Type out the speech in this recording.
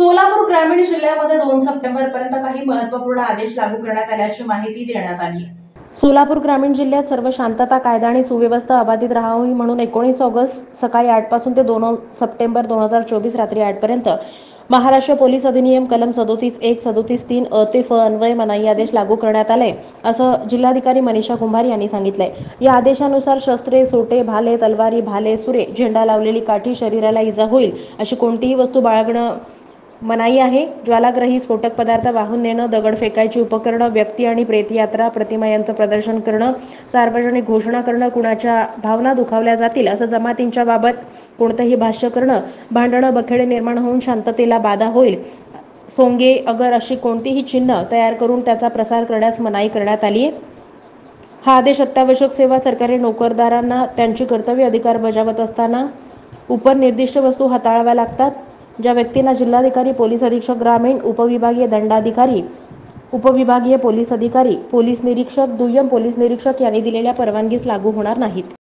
सोलापूर ग्रामीण जिल्ह्यामध्ये 2 सप्टेंबरपर्यंत काही महत्त्वपूर्ण आदेश लागू करण्यात आल्याची माहिती देण्यात आली. सोलापूर ग्रामीण जिल्ह्यात सर्व शांतता, कायदा आणि सुव्यवस्था अबाधित राहावी म्हणून 19 ऑगस्ट सकाळी 8 पासून ते 2 सप्टेंबर 2024 रात्री 8 पर्यंत महाराष्ट्र पोलीस अधिनियम कलम 37(1), 37(3) अ ते फ अन्वये मनाई आदेश लागू करण्यात आले, असं जिल्हाधिकारी मनीषा कुंभार यांनी सांगितलंय. या आदेशानुसार शस्त्रे, सोटे, भाले, तलवारी, भाले, सुरे, झेंडा लावलेली काठी, शरीराला इजा होईल अशी कोणतीही वस्तू बाळगणं मनाई आहे. ज्वालाग्रही स्फोटक पदार्थ वाहून नेणं, दगड फेकायची उपकरणं, व्यक्ती आणि प्रेतयात्रा, प्रतिमा यांचं प्रदर्शन करणं, सार्वजनिक घोषणा करणं, कुणाच्या भावना दुखावल्या जातील असं जमातींच्या बाबत कोणतंही भाष्य करणं, भांडणं, बखेडे निर्माण होऊन शांततेला बाधा होईल, सोंगे, अगर अशी कोणतीही चिन्ह तयार करून त्याचा प्रसार करण्यास मनाई करण्यात आली आहे. हा आदेश अत्यावश्यक सेवा, सरकारी नोकरदारांना त्यांची कर्तव्य अधिकार बजावत असताना उपनिर्दिष्ट वस्तू हाताळाव्या लागतात. ज्या व्यक्तींना जिल्हाधिकारी, पोलीस अधीक्षक ग्रामीण, उपविभागीय दंडाधिकारी, उपविभागीय पोलीस अधिकारी, पोलीस निरीक्षक, दुय्यम पोलीस निरीक्षक यांनी दिलेल्या परवानगीस लागू होणार नाहीत.